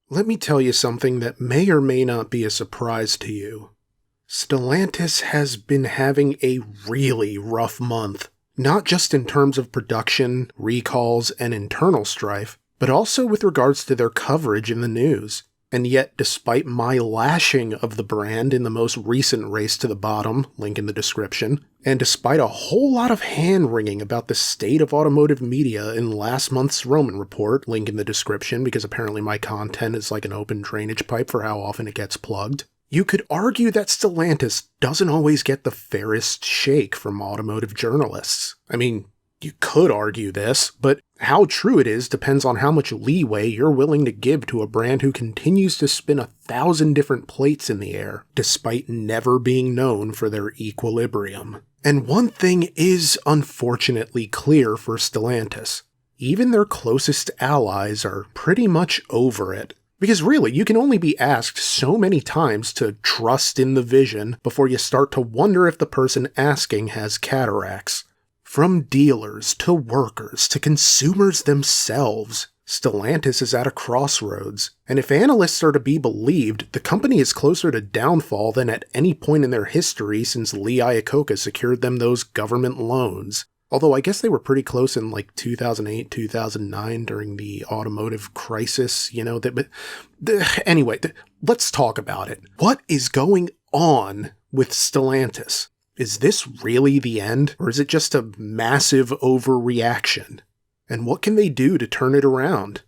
Let me tell you something that may or may not be a surprise to you. Stellantis has been having a really rough month, not just in terms of production, recalls, and internal strife, but also with regards to their coverage in the news. And yet, despite my lashing of the brand in the most recent Race to the Bottom, link in the description, and despite a whole lot of hand-wringing about the state of automotive media in last month's Roman report, link in the description because apparently my content is like an open drainage pipe for how often it gets plugged, you could argue that Stellantis doesn't always get the fairest shake from automotive journalists. I mean, you could argue this, but how true it is depends on how much leeway you're willing to give to a brand who continues to spin 1,000 different plates in the air, despite never being known for their equilibrium. And one thing is unfortunately clear for Stellantis. Even their closest allies are pretty much over it. Because really, you can only be asked so many times to trust in the vision before you start to wonder if the person asking has cataracts. From dealers to workers to consumers themselves, Stellantis is at a crossroads, and if analysts are to be believed, the company is closer to downfall than at any point in their history since Lee Iacocca secured them those government loans. Although I guess they were pretty close in like 2008, 2009 during the automotive crisis, anyway, let's talk about it. What is going on with Stellantis? Is this really the end, or is it just a massive overreaction? And what can they do to turn it around?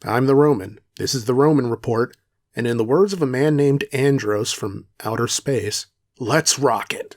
I'm the Roman. This is the Roman Report, and in the words of a man named Andros from outer space, let's rock it.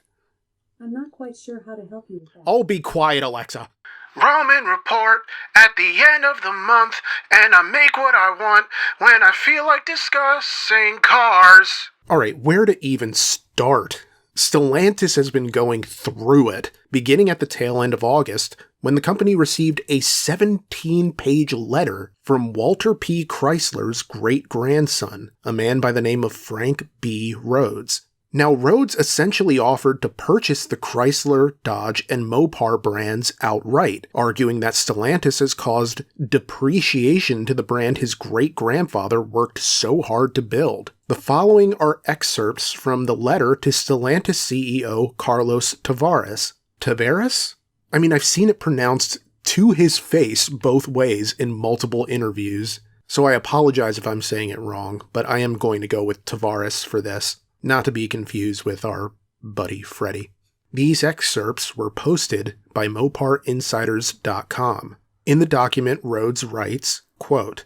I'm not quite sure how to help you with that. Oh, be quiet, Alexa. Roman Report at the end of the month, and I make what I want when I feel like discussing cars. Alright, where to even start? Stellantis has been going through it, beginning at the tail end of August, when the company received a 17-page letter from Walter P. Chrysler's great-grandson, a man by the name of Frank B. Rhodes. Now, Rhodes essentially offered to purchase the Chrysler, Dodge, and Mopar brands outright, arguing that Stellantis has caused depreciation to the brand his great-grandfather worked so hard to build. The following are excerpts from the letter to Stellantis CEO Carlos Tavares. Tavares? I mean, I've seen it pronounced to his face both ways in multiple interviews, so I apologize if I'm saying it wrong, but I am going to go with Tavares for this. Not to be confused with our buddy Freddie. These excerpts were posted by MoparInsiders.com. In the document, Rhodes writes, quote,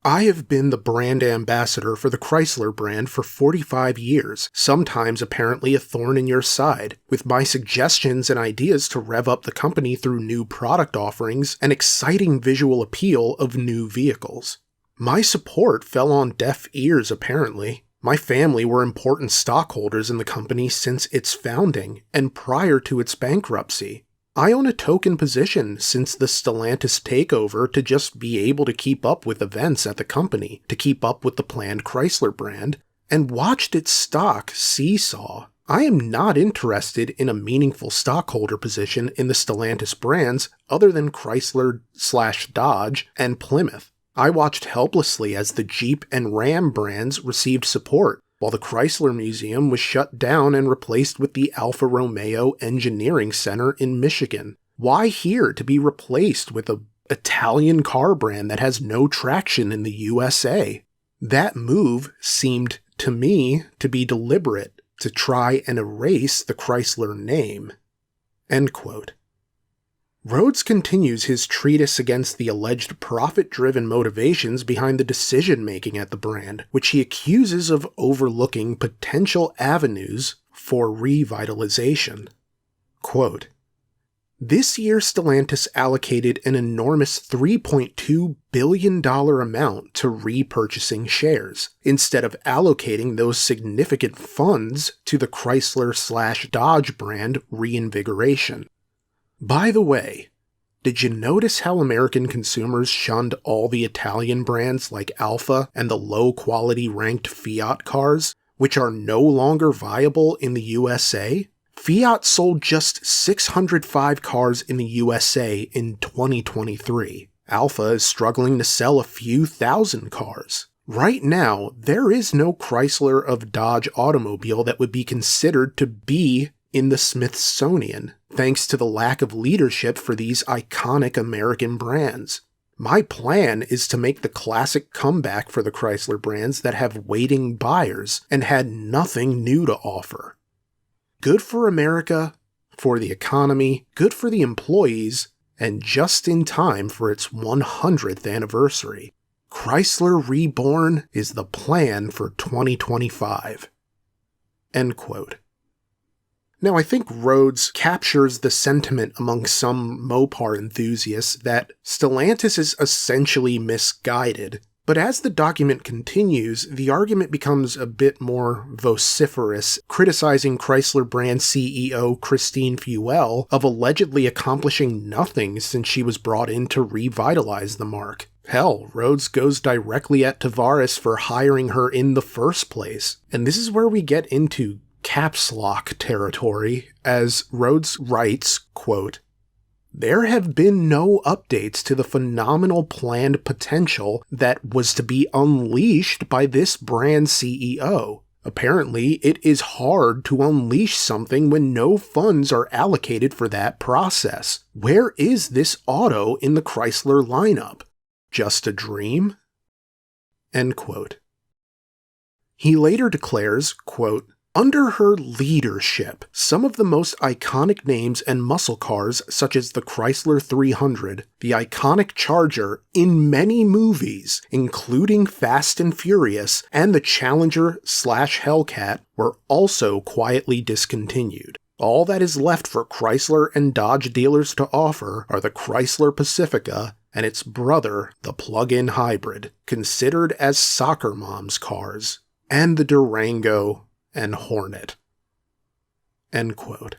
I have been the brand ambassador for the Chrysler brand for 45 years, sometimes apparently a thorn in your side, with my suggestions and ideas to rev up the company through new product offerings and exciting visual appeal of new vehicles. My support fell on deaf ears apparently. My family were important stockholders in the company since its founding and prior to its bankruptcy. I own a token position since the Stellantis takeover to just be able to keep up with events at the company, to keep up with the planned Chrysler brand, and watched its stock seesaw. I am not interested in a meaningful stockholder position in the Stellantis brands other than Chrysler/Dodge and Plymouth. I watched helplessly as the Jeep and Ram brands received support, while the Chrysler Museum was shut down and replaced with the Alfa Romeo Engineering Center in Michigan. Why here to be replaced with an Italian car brand that has no traction in the USA? That move seemed to me to be deliberate, to try and erase the Chrysler name. End quote. Rhodes continues his treatise against the alleged profit-driven motivations behind the decision-making at the brand, which he accuses of overlooking potential avenues for revitalization. Quote, this year Stellantis allocated an enormous $3.2 billion amount to repurchasing shares, instead of allocating those significant funds to the Chrysler/Dodge brand reinvigoration. By the way, did you notice how American consumers shunned all the Italian brands like Alfa and the low-quality ranked Fiat cars, which are no longer viable in the USA? Fiat sold just 605 cars in the USA in 2023. Alfa is struggling to sell a few thousand cars. Right now, there is no Chrysler of Dodge automobile that would be considered to be in the Smithsonian, thanks to the lack of leadership for these iconic American brands. My plan is to make the classic comeback for the Chrysler brands that have waiting buyers and had nothing new to offer. Good for America, for the economy, good for the employees, and just in time for its 100th anniversary. Chrysler Reborn is the plan for 2025. End quote. Now, I think Rhodes captures the sentiment among some Mopar enthusiasts that Stellantis is essentially misguided, but as the document continues, the argument becomes a bit more vociferous, criticizing Chrysler brand CEO Christine Fuel of allegedly accomplishing nothing since she was brought in to revitalize the marque. Hell, Rhodes goes directly at Tavares for hiring her in the first place, and this is where we get into caps lock territory, as Rhodes writes, quote, "There have been no updates to the phenomenal planned potential that was to be unleashed by this brand CEO. Apparently, it is hard to unleash something when no funds are allocated for that process. Where is this auto in the Chrysler lineup? Just a dream?" End quote. He later declares, quote, "Under her leadership, some of the most iconic names and muscle cars such as the Chrysler 300, the iconic Charger in many movies, including Fast and Furious, and the Challenger/Hellcat were also quietly discontinued. All that is left for Chrysler and Dodge dealers to offer are the Chrysler Pacifica and its brother, the plug-in hybrid, considered as soccer moms' cars, and the Durango and Hornet." End quote.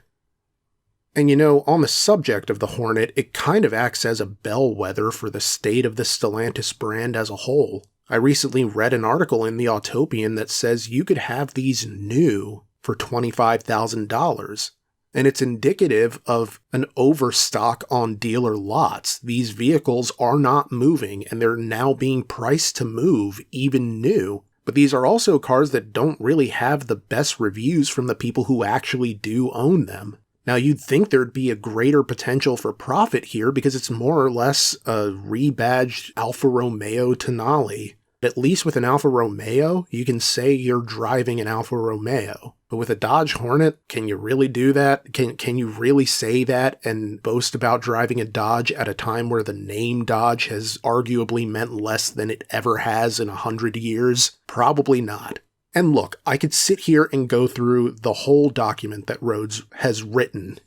And on the subject of the Hornet, it kind of acts as a bellwether for the state of the Stellantis brand as a whole. I recently read an article in the Autopian that says you could have these new for $25,000, and it's indicative of an overstock on dealer lots. These vehicles are not moving, and they're now being priced to move, even new. But these are also cars that don't really have the best reviews from the people who actually do own them. Now, you'd think there'd be a greater potential for profit here because it's more or less a rebadged Alfa Romeo Tonale. At least with an Alfa Romeo, you can say you're driving an Alfa Romeo. But with a Dodge Hornet, can you really do that? Can you really say that and boast about driving a Dodge at a time where the name Dodge has arguably meant less than it ever has in 100 years? Probably not. And look, I could sit here and go through the whole document that Rhodes has written,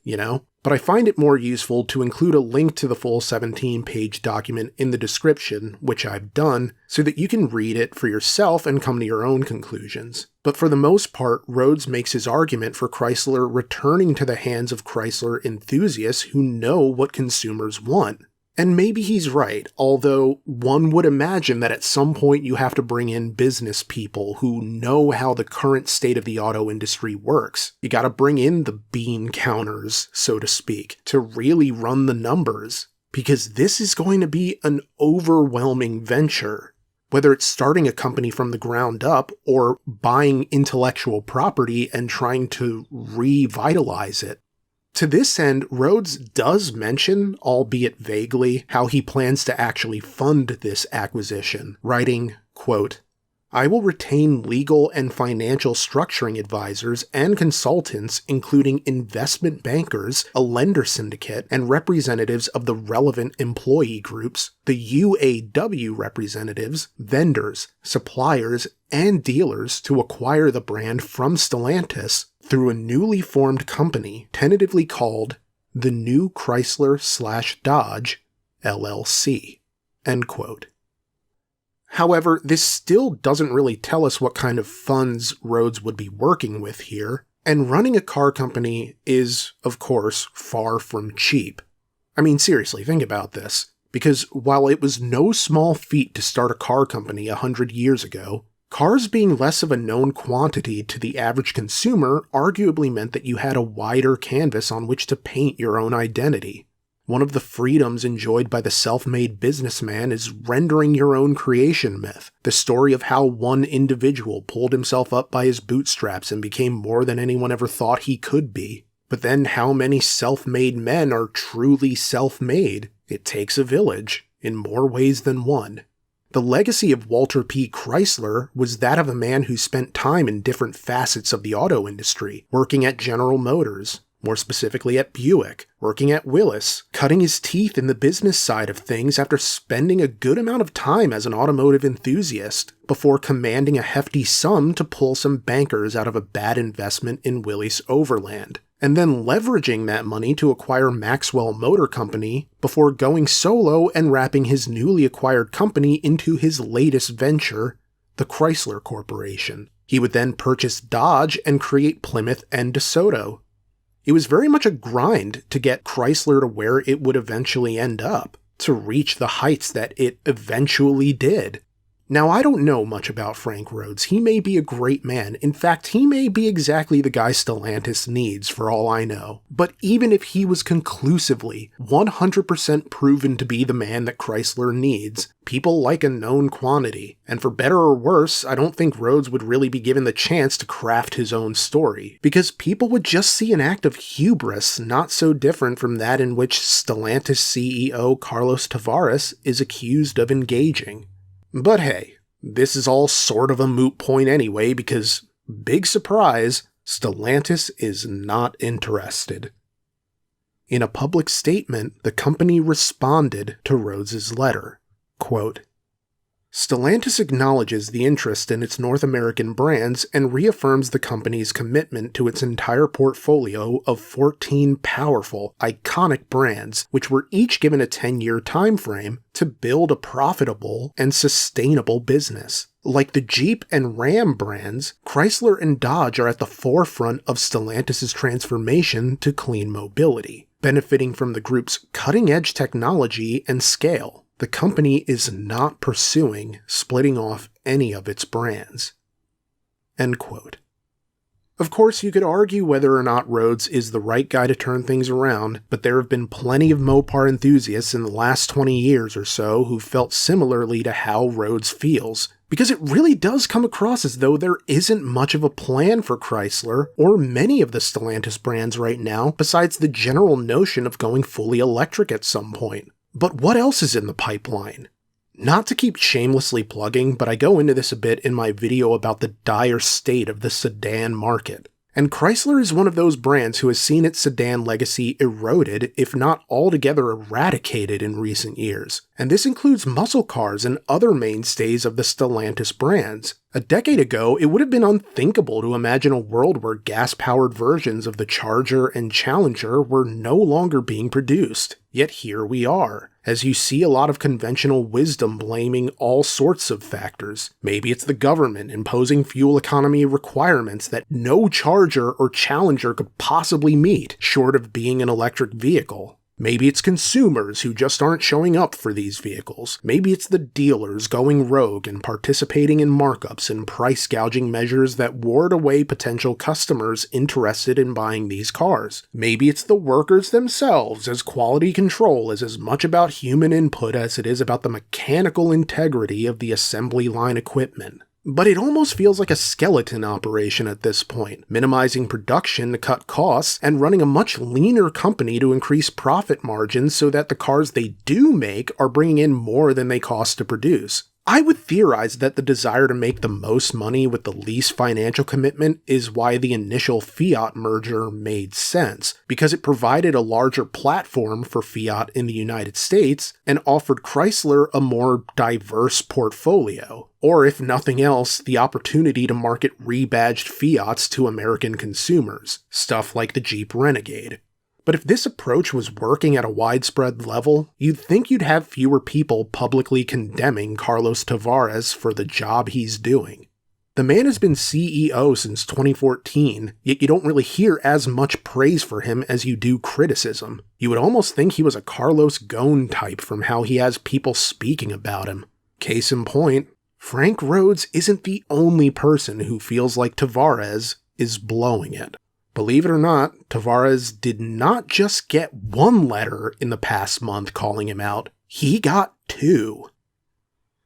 but I find it more useful to include a link to the full 17-page document in the description, which I've done, so that you can read it for yourself and come to your own conclusions. But for the most part, Rhodes makes his argument for Chrysler returning to the hands of Chrysler enthusiasts who know what consumers want. And maybe he's right, although one would imagine that at some point you have to bring in business people who know how the current state of the auto industry works. You gotta bring in the bean counters, so to speak, to really run the numbers, because this is going to be an overwhelming venture. Whether it's starting a company from the ground up or buying intellectual property and trying to revitalize it. To this end, Rhodes does mention, albeit vaguely, how he plans to actually fund this acquisition, writing, quote, "I will retain legal and financial structuring advisors and consultants, including investment bankers, a lender syndicate, and representatives of the relevant employee groups, the UAW representatives, vendors, suppliers, and dealers to acquire the brand from Stellantis through a newly formed company tentatively called the New Chrysler/Dodge LLC." End quote. However, this still doesn't really tell us what kind of funds Rhodes would be working with here, and running a car company is, of course, far from cheap. I mean, seriously, think about this, because while it was no small feat to start a car company 100 years ago, cars being less of a known quantity to the average consumer arguably meant that you had a wider canvas on which to paint your own identity. One of the freedoms enjoyed by the self-made businessman is rendering your own creation myth, the story of how one individual pulled himself up by his bootstraps and became more than anyone ever thought he could be. But then how many self-made men are truly self-made? It takes a village, in more ways than one. The legacy of Walter P. Chrysler was that of a man who spent time in different facets of the auto industry, working at General Motors, more specifically at Buick, working at Willis, cutting his teeth in the business side of things after spending a good amount of time as an automotive enthusiast, before commanding a hefty sum to pull some bankers out of a bad investment in Willys Overland, and then leveraging that money to acquire Maxwell Motor Company before going solo and wrapping his newly acquired company into his latest venture, the Chrysler Corporation. He would then purchase Dodge and create Plymouth and DeSoto. It was very much a grind to get Chrysler to where it would eventually end up, to reach the heights that it eventually did. Now, I don't know much about Frank Rhodes. He may be a great man. In fact, he may be exactly the guy Stellantis needs, for all I know. But even if he was conclusively 100% proven to be the man that Chrysler needs, people like a known quantity. And for better or worse, I don't think Rhodes would really be given the chance to craft his own story, because people would just see an act of hubris not so different from that in which Stellantis CEO Carlos Tavares is accused of engaging. But hey, this is all sort of a moot point anyway because, big surprise, Stellantis is not interested. In a public statement, the company responded to Rhodes's letter. Quote, Stellantis acknowledges the interest in its North American brands and reaffirms the company's commitment to its entire portfolio of 14 powerful, iconic brands, which were each given a 10-year time frame to build a profitable and sustainable business. Like the Jeep and Ram brands, Chrysler and Dodge are at the forefront of Stellantis' transformation to clean mobility, benefiting from the group's cutting-edge technology and scale. The company is not pursuing splitting off any of its brands. End quote. Of course, you could argue whether or not Rhodes is the right guy to turn things around, but there have been plenty of Mopar enthusiasts in the last 20 years or so who felt similarly to how Rhodes feels, because it really does come across as though there isn't much of a plan for Chrysler or many of the Stellantis brands right now besides the general notion of going fully electric at some point. But what else is in the pipeline? Not to keep shamelessly plugging, but I go into this a bit in my video about the dire state of the sedan market. And Chrysler is one of those brands who has seen its sedan legacy eroded, if not altogether eradicated in recent years. And this includes muscle cars and other mainstays of the Stellantis brands. A decade ago, it would have been unthinkable to imagine a world where gas-powered versions of the Charger and Challenger were no longer being produced. Yet here we are, as you see a lot of conventional wisdom blaming all sorts of factors. Maybe it's the government imposing fuel economy requirements that no Charger or Challenger could possibly meet, short of being an electric vehicle. Maybe it's consumers who just aren't showing up for these vehicles. Maybe it's the dealers going rogue and participating in markups and price gouging measures that ward away potential customers interested in buying these cars. Maybe it's the workers themselves, as quality control is as much about human input as it is about the mechanical integrity of the assembly line equipment. But it almost feels like a skeleton operation at this point, minimizing production to cut costs and running a much leaner company to increase profit margins so that the cars they do make are bringing in more than they cost to produce. I would theorize that the desire to make the most money with the least financial commitment is why the initial Fiat merger made sense, because it provided a larger platform for Fiat in the United States and offered Chrysler a more diverse portfolio, or if nothing else, the opportunity to market rebadged Fiats to American consumers, stuff like the Jeep Renegade. But if this approach was working at a widespread level, you'd think you'd have fewer people publicly condemning Carlos Tavares for the job he's doing. The man has been CEO since 2014, yet you don't really hear as much praise for him as you do criticism. You would almost think he was a Carlos Ghosn type from how he has people speaking about him. Case in point, Frank Rhodes isn't the only person who feels like Tavares is blowing it. Believe it or not, Tavares did not just get one letter in the past month calling him out, he got two.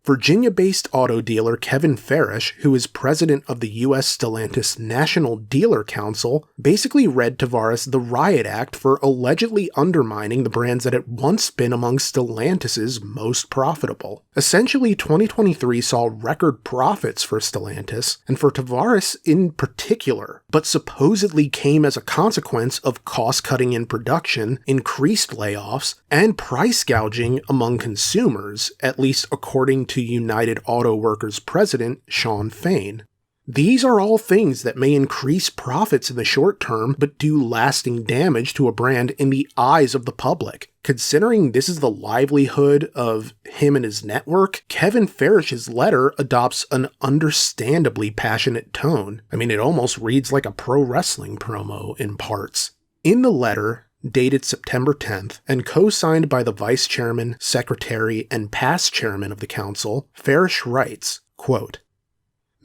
Virginia-based auto dealer Kevin Farish, who is president of the U.S. Stellantis National Dealer Council, basically read Tavares the riot act for allegedly undermining the brands that had once been among Stellantis' most profitable. Essentially, 2023 saw record profits for Stellantis, and for Tavares in particular, but supposedly came as a consequence of cost-cutting in production, increased layoffs, and price gouging among consumers, at least according to United Auto Workers president Shawn Fain. These are all things that may increase profits in the short term, but do lasting damage to a brand in the eyes of the public. Considering this is the livelihood of him and his network, Kevin Farish's letter adopts an understandably passionate tone. I mean, it almost reads like a pro wrestling promo in parts. In the letter, dated September 10th, and co-signed by the vice chairman, secretary, and past chairman of the council, Farish writes, quote,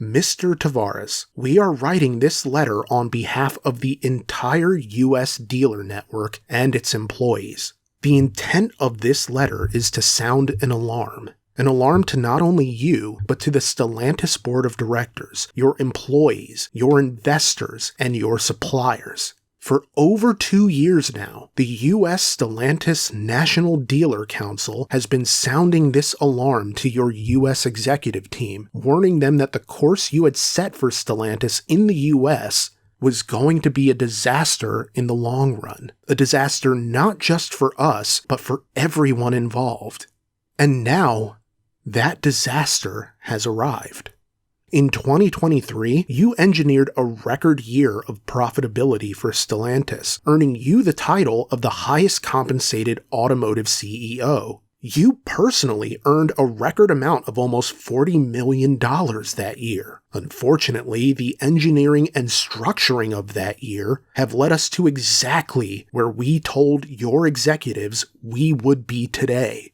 Mr. Tavares, we are writing this letter on behalf of the entire U.S. dealer network and its employees. The intent of this letter is to sound an alarm to not only you, but to the Stellantis board of directors, your employees, your investors, and your suppliers. For over 2 years now, the U.S. Stellantis National Dealer Council has been sounding this alarm to your U.S. executive team, warning them that the course you had set for Stellantis in the U.S. was going to be a disaster in the long run. A disaster not just for us, but for everyone involved. And now, that disaster has arrived. In 2023, you engineered a record year of profitability for Stellantis, earning you the title of the highest compensated automotive CEO. You personally earned a record amount of almost $40 million that year. Unfortunately, the engineering and structuring of that year have led us to exactly where we told your executives we would be today.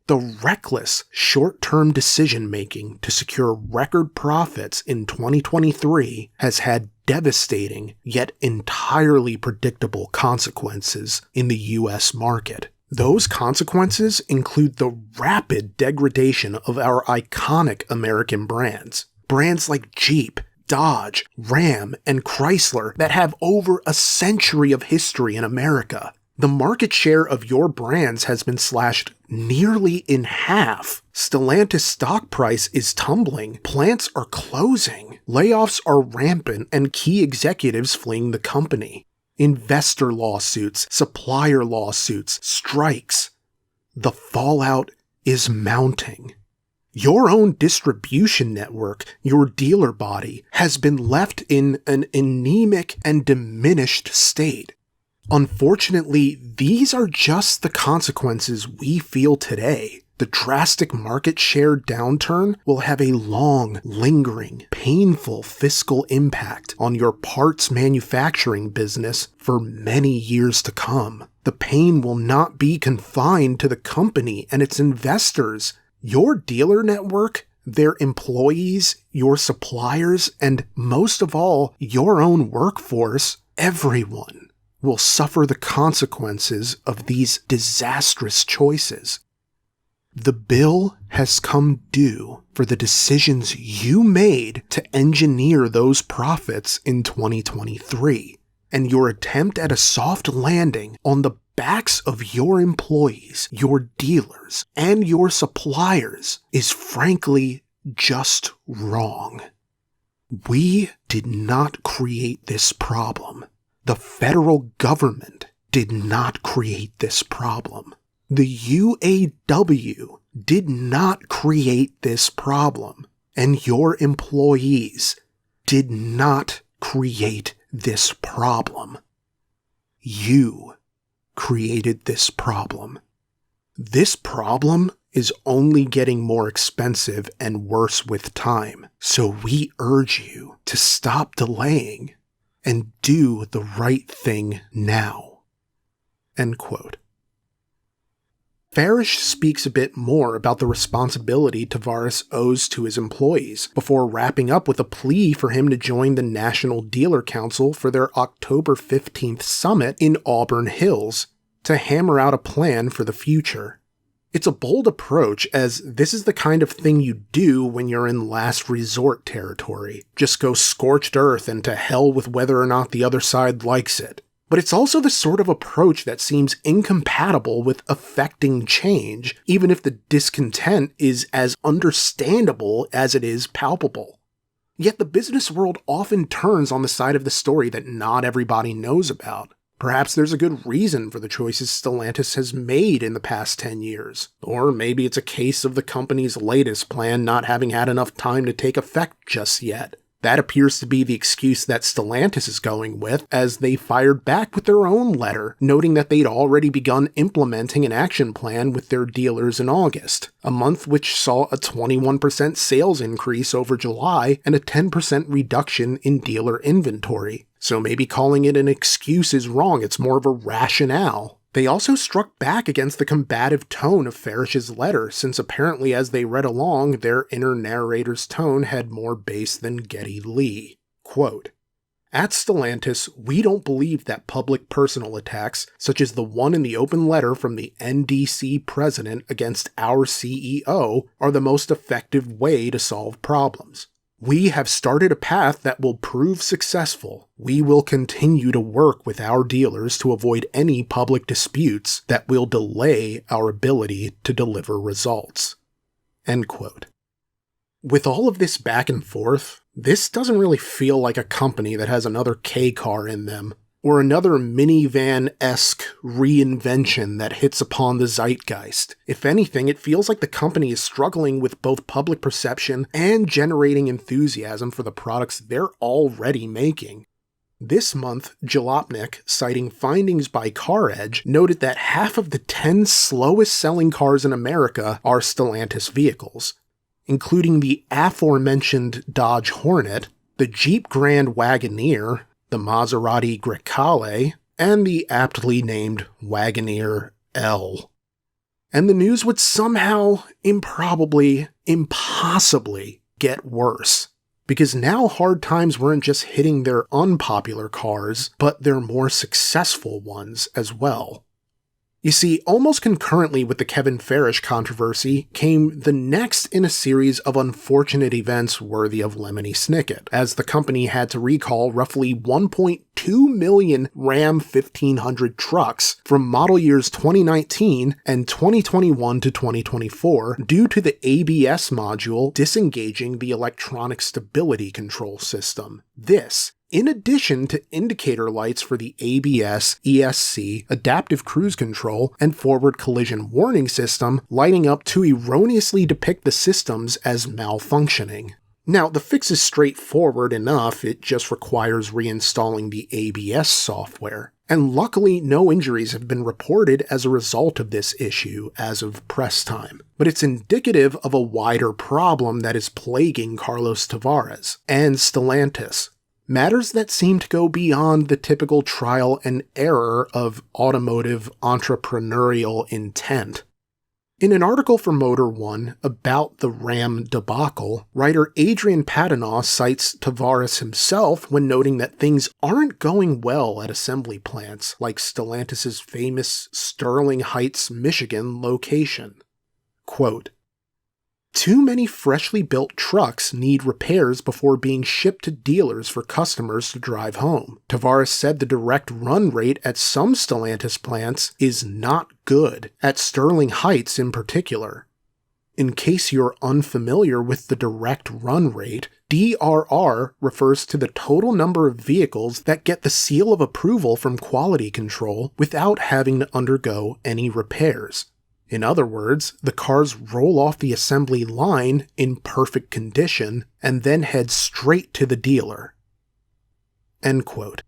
The reckless, short-term decision-making to secure record profits in 2023 has had devastating, yet entirely predictable consequences in the U.S. market. Those consequences include the rapid degradation of our iconic American brands. Brands like Jeep, Dodge, Ram, and Chrysler that have over a century of history in America. The market share of your brands has been slashed nearly in half. Stellantis stock price is tumbling, plants are closing, layoffs are rampant, and key executives fleeing the company. Investor lawsuits, supplier lawsuits, strikes. The fallout is mounting. Your own distribution network, your dealer body, has been left in an anemic and diminished state. Unfortunately, these are just the consequences we feel today. The drastic market share downturn will have a long, lingering, painful fiscal impact on your parts manufacturing business for many years to come. The pain will not be confined to the company and its investors. Your dealer network, their employees, your suppliers, and most of all, your own workforce, everyone will suffer the consequences of these disastrous choices. The bill has come due for the decisions you made to engineer those profits in 2023, and your attempt at a soft landing on the backs of your employees, your dealers, and your suppliers is frankly just wrong. We did not create this problem. The federal government did not create this problem. The UAW did not create this problem. And your employees did not create this problem. You created this problem. This problem is only getting more expensive and worse with time. So we urge you to stop delaying and do the right thing now. End quote. Farish speaks a bit more about the responsibility Tavares owes to his employees, before wrapping up with a plea for him to join the National Dealer Council for their October 15th summit in Auburn Hills to hammer out a plan for the future. It's a bold approach, as this is the kind of thing you do when you're in last resort territory. Just go scorched earth and to hell with whether or not the other side likes it. But it's also the sort of approach that seems incompatible with effecting change, even if the discontent is as understandable as it is palpable. Yet the business world often turns on the side of the story that not everybody knows about. Perhaps there's a good reason for the choices Stellantis has made in the past 10 years. Or maybe it's a case of the company's latest plan not having had enough time to take effect just yet. That appears to be the excuse that Stellantis is going with, as they fired back with their own letter, noting that they'd already begun implementing an action plan with their dealers in August, a month which saw a 21% sales increase over July and a 10% reduction in dealer inventory. So maybe calling it an excuse is wrong, it's more of a rationale. They also struck back against the combative tone of Farish's letter, since apparently as they read along, their inner narrator's tone had more bass than Geddy Lee. Quote, "At Stellantis, we don't believe that public personal attacks, such as the one in the open letter from the NDC president against our CEO, are the most effective way to solve problems. We have started a path that will prove successful. We will continue to work with our dealers to avoid any public disputes that will delay our ability to deliver results." End quote. With all of this back and forth, this doesn't really feel like a company that has another K car in them, or another minivan-esque reinvention that hits upon the zeitgeist. If anything, it feels like the company is struggling with both public perception and generating enthusiasm for the products they're already making. This month, Jalopnik, citing findings by CarEdge, noted that half of the 10 slowest selling cars in America are Stellantis vehicles, including the aforementioned Dodge Hornet, the Jeep Grand Wagoneer, the Maserati Grecale, and the aptly named Wagoneer L. And the news would somehow, improbably, impossibly get worse. Because now hard times weren't just hitting their unpopular cars, but their more successful ones as well. You see, almost concurrently with the Kevin Farish controversy came the next in a series of unfortunate events worthy of Lemony Snicket, as the company had to recall roughly 1.2 million Ram 1500 trucks from model years 2019 and 2021 to 2024 due to the ABS module disengaging the electronic stability control system. This, in addition to indicator lights for the ABS, ESC, adaptive cruise control, and forward collision warning system, lighting up to erroneously depict the systems as malfunctioning. Now, the fix is straightforward enough, it just requires reinstalling the ABS software. And luckily, no injuries have been reported as a result of this issue as of press time. But it's indicative of a wider problem that is plaguing Carlos Tavares and Stellantis. Matters that seem to go beyond the typical trial and error of automotive entrepreneurial intent. In an article for Motor One about the Ram debacle, writer Adrian Paternow cites Tavares himself when noting that things aren't going well at assembly plants like Stellantis' famous Sterling Heights, Michigan location. Quote, "Too many freshly built trucks need repairs before being shipped to dealers for customers to drive home. Tavares said the direct run rate at some Stellantis plants is not good, at Sterling Heights in particular. In case you're unfamiliar with the direct run rate, DRR refers to the total number of vehicles that get the seal of approval from quality control without having to undergo any repairs. In other words, the cars roll off the assembly line in perfect condition and then head straight to the dealer." End quote.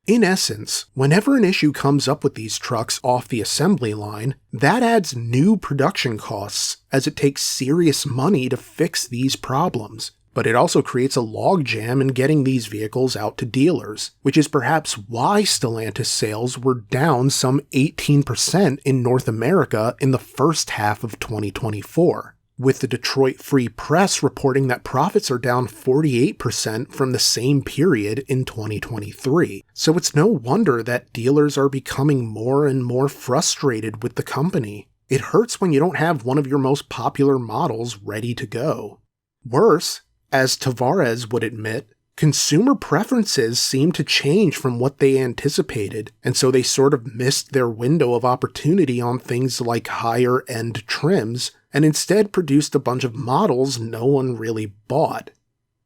In essence, whenever an issue comes up with these trucks off the assembly line, that adds new production costs, as it takes serious money to fix these problems. But it also creates a logjam in getting these vehicles out to dealers, which is perhaps why Stellantis sales were down some 18% in North America in the first half of 2024, with the Detroit Free Press reporting that profits are down 48% from the same period in 2023. So it's no wonder that dealers are becoming more and more frustrated with the company. It hurts when you don't have one of your most popular models ready to go. Worse, as Tavares would admit, consumer preferences seem to change from what they anticipated, and so they sort of missed their window of opportunity on things like higher-end trims, and instead produced a bunch of models no one really bought.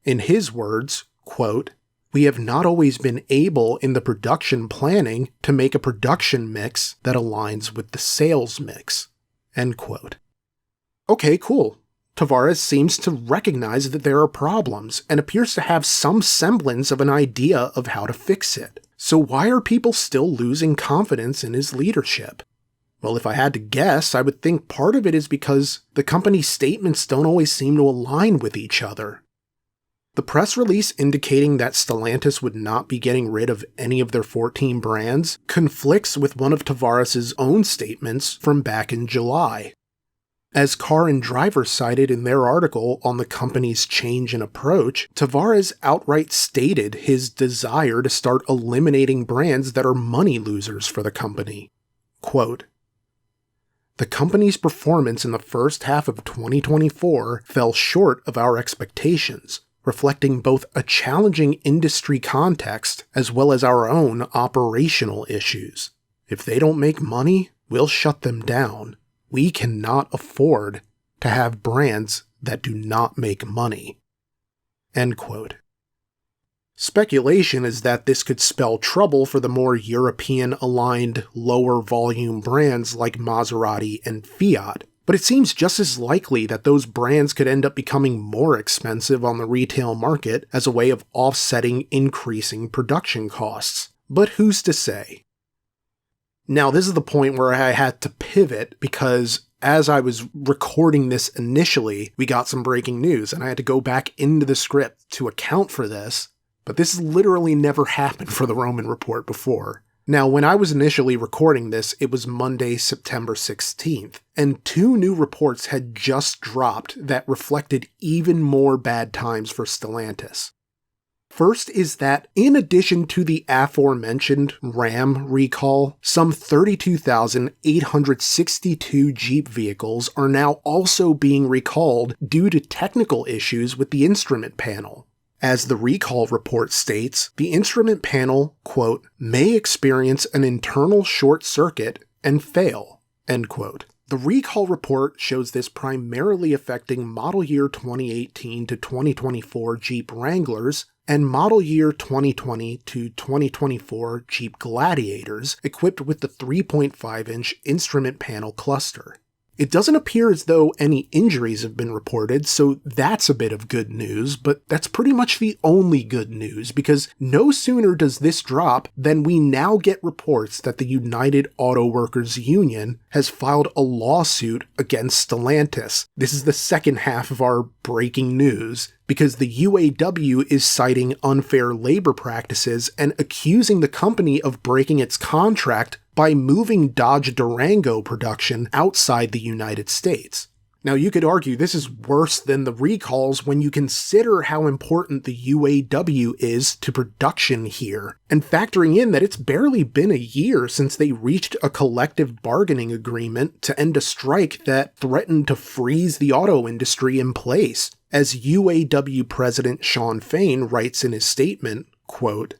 In his words, quote, "We have not always been able in the production planning to make a production mix that aligns with the sales mix." End quote. Okay, cool. Tavares seems to recognize that there are problems and appears to have some semblance of an idea of how to fix it. So why are people still losing confidence in his leadership? Well, if I had to guess, I would think part of it is because the company's statements don't always seem to align with each other. The press release indicating that Stellantis would not be getting rid of any of their 14 brands conflicts with one of Tavares' own statements from back in July. As Car and Driver cited in their article on the company's change in approach, Tavares outright stated his desire to start eliminating brands that are money losers for the company. Quote, "The company's performance in the first half of 2024 fell short of our expectations, reflecting both a challenging industry context as well as our own operational issues. If they don't make money, we'll shut them down. We cannot afford to have brands that do not make money." End quote. Speculation is that this could spell trouble for the more European-aligned, lower-volume brands like Maserati and Fiat, but it seems just as likely that those brands could end up becoming more expensive on the retail market as a way of offsetting increasing production costs. But who's to say? Now, this is the point where I had to pivot because as I was recording this initially, we got some breaking news and I had to go back into the script to account for this, but this literally never happened for the Roman Report before. Now, when I was initially recording this, it was Monday, September 16th, and 2 new reports had just dropped that reflected even more bad times for Stellantis. First is that, in addition to the aforementioned Ram recall, some 32,862 Jeep vehicles are now also being recalled due to technical issues with the instrument panel. As the recall report states, the instrument panel, quote, "may experience an internal short circuit and fail," end quote. The recall report shows this primarily affecting model year 2018 to 2024 Jeep Wranglers and model year 2020 to 2024 Jeep Gladiators equipped with the 3.5-inch instrument panel cluster. It doesn't appear as though any injuries have been reported, so that's a bit of good news, but that's pretty much the only good news, because no sooner does this drop than we now get reports that the United Auto Workers Union has filed a lawsuit against Stellantis. This is the second half of our breaking news, because the UAW is citing unfair labor practices and accusing the company of breaking its contract by moving Dodge Durango production outside the United States. Now, you could argue this is worse than the recalls when you consider how important the UAW is to production here, and factoring in that it's barely been a year since they reached a collective bargaining agreement to end a strike that threatened to freeze the auto industry in place. As UAW President Shawn Fain writes in his statement, quote,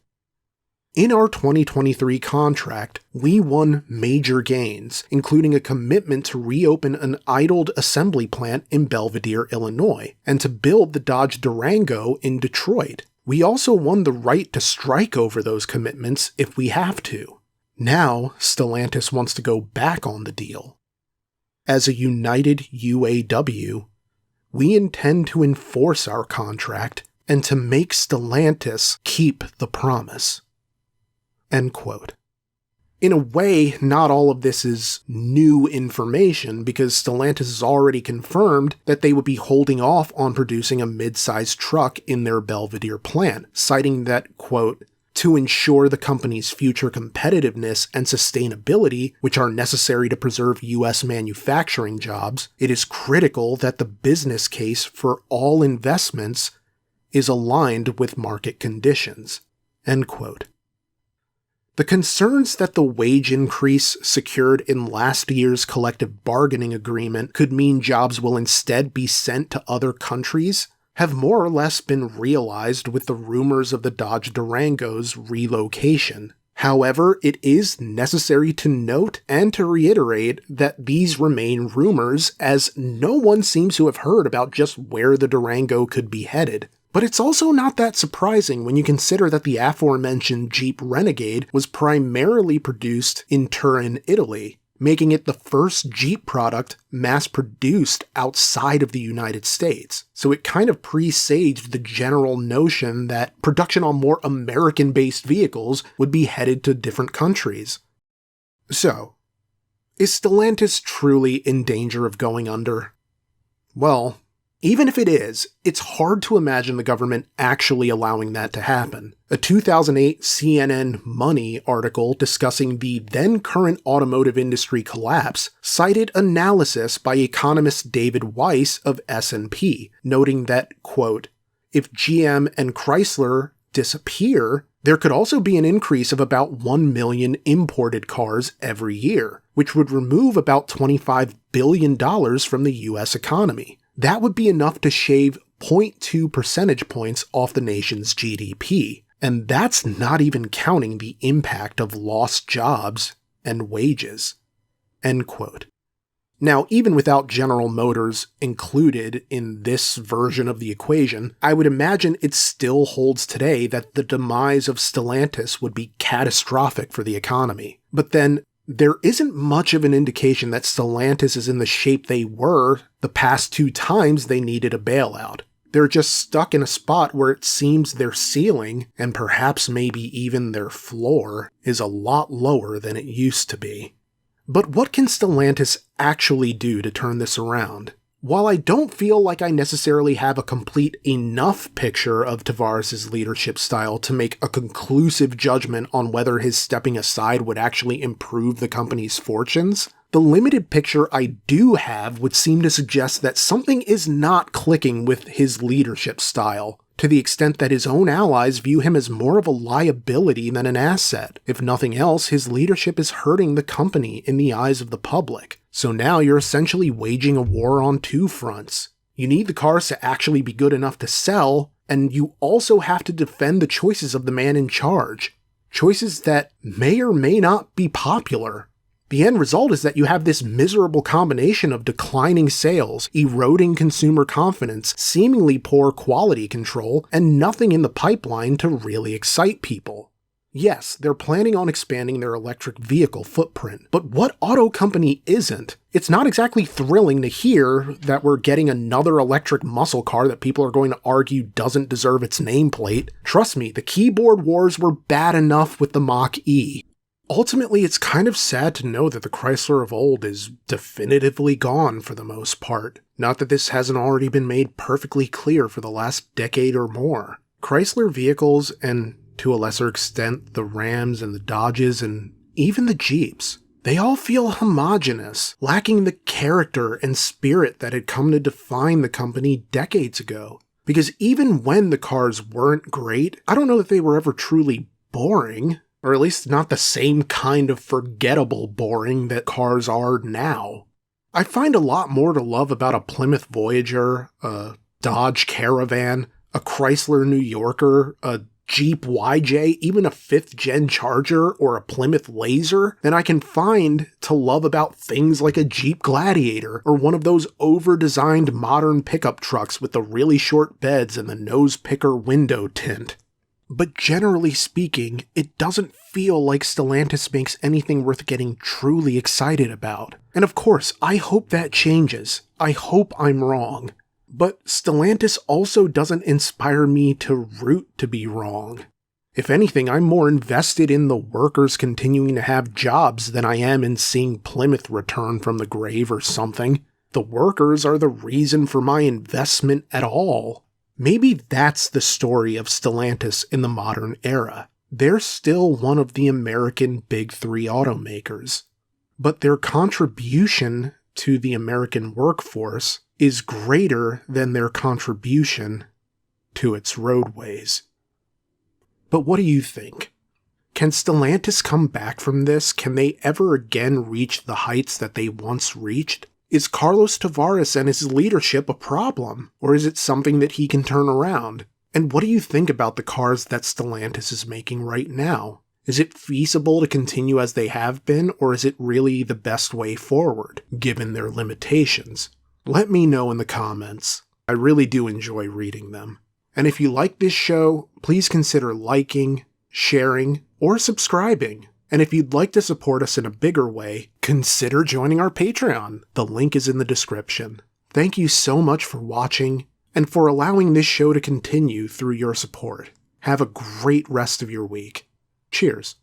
"In our 2023 contract, we won major gains, including a commitment to reopen an idled assembly plant in Belvidere, Illinois, and to build the Dodge Durango in Detroit. We also won the right to strike over those commitments if we have to. Now, Stellantis wants to go back on the deal. As a united UAW, we intend to enforce our contract and to make Stellantis keep the promise." End quote. In a way, not all of this is new information because Stellantis has already confirmed that they would be holding off on producing a mid-sized truck in their Belvidere plant, citing that, quote, to ensure the company's future competitiveness and sustainability, which are necessary to preserve U.S. manufacturing jobs, it is critical that the business case for all investments is aligned with market conditions, end quote. The concerns that the wage increase secured in last year's collective bargaining agreement could mean jobs will instead be sent to other countries have more or less been realized with the rumors of the Dodge Durango's relocation. However, it is necessary to note and to reiterate that these remain rumors, as no one seems to have heard about just where the Durango could be headed. But it's also not that surprising when you consider that the aforementioned Jeep Renegade was primarily produced in Turin, Italy, making it the first Jeep product mass-produced outside of the United States. So it kind of presaged the general notion that production on more American-based vehicles would be headed to different countries. So, is Stellantis truly in danger of going under? Well, even if it is, it's hard to imagine the government actually allowing that to happen. A 2008 CNN Money article discussing the then-current automotive industry collapse cited analysis by economist David Weiss of S&P, noting that, quote, if GM and Chrysler disappear, there could also be an increase of about 1 million imported cars every year, which would remove about $25 billion from the US economy. That would be enough to shave 0.2 percentage points off the nation's GDP, and that's not even counting the impact of lost jobs and wages. End quote. Now, even without General Motors included in this version of the equation, I would imagine it still holds today that the demise of Stellantis would be catastrophic for the economy. But then, there isn't much of an indication that Stellantis is in the shape they were the past 2 times they needed a bailout. They're just stuck in a spot where it seems their ceiling, and perhaps maybe even their floor, is a lot lower than it used to be. But what can Stellantis actually do to turn this around? While I don't feel like I necessarily have a complete enough picture of Tavares' leadership style to make a conclusive judgment on whether his stepping aside would actually improve the company's fortunes, the limited picture I do have would seem to suggest that something is not clicking with his leadership style, to the extent that his own allies view him as more of a liability than an asset. If nothing else, his leadership is hurting the company in the eyes of the public. So now you're essentially waging a war on 2 fronts. You need the cars to actually be good enough to sell, and you also have to defend the choices of the man in charge. Choices that may or may not be popular. The end result is that you have this miserable combination of declining sales, eroding consumer confidence, seemingly poor quality control, and nothing in the pipeline to really excite people. Yes, they're planning on expanding their electric vehicle footprint, but what auto company isn't? It's not exactly thrilling to hear that we're getting another electric muscle car that people are going to argue doesn't deserve its nameplate. Trust me, the keyboard wars were bad enough with the Mach-E. Ultimately, it's kind of sad to know that the Chrysler of old is definitively gone for the most part. Not that this hasn't already been made perfectly clear for the last decade or more. Chrysler vehicles, and to a lesser extent the Rams and the Dodges and even the Jeeps, they all feel homogeneous, lacking the character and spirit that had come to define the company decades ago. Because even when the cars weren't great, I don't know that they were ever truly boring. Or at least not the same kind of forgettable boring that cars are now. I find a lot more to love about a Plymouth Voyager, a Dodge Caravan, a Chrysler New Yorker, a Jeep YJ, even a 5th-gen Charger, or a Plymouth Laser than I can find to love about things like a Jeep Gladiator, or one of those over-designed modern pickup trucks with the really short beds and the nose picker window tint. But generally speaking, it doesn't feel like Stellantis makes anything worth getting truly excited about. And of course, I hope that changes. I hope I'm wrong. But Stellantis also doesn't inspire me to root to be wrong. If anything, I'm more invested in the workers continuing to have jobs than I am in seeing Plymouth return from the grave or something. The workers are the reason for my investment at all. Maybe that's the story of Stellantis in the modern era. They're still one of the American Big Three automakers, but their contribution to the American workforce is greater than their contribution to its roadways. But what do you think? Can Stellantis come back from this? Can they ever again reach the heights that they once reached? Is Carlos Tavares and his leadership a problem, or is it something that he can turn around? And what do you think about the cars that Stellantis is making right now? Is it feasible to continue as they have been, or is it really the best way forward, given their limitations? Let me know in the comments. I really do enjoy reading them. And if you like this show, please consider liking, sharing, or subscribing. And if you'd like to support us in a bigger way, consider joining our Patreon. The link is in the description. Thank you so much for watching, and for allowing this show to continue through your support. Have a great rest of your week. Cheers.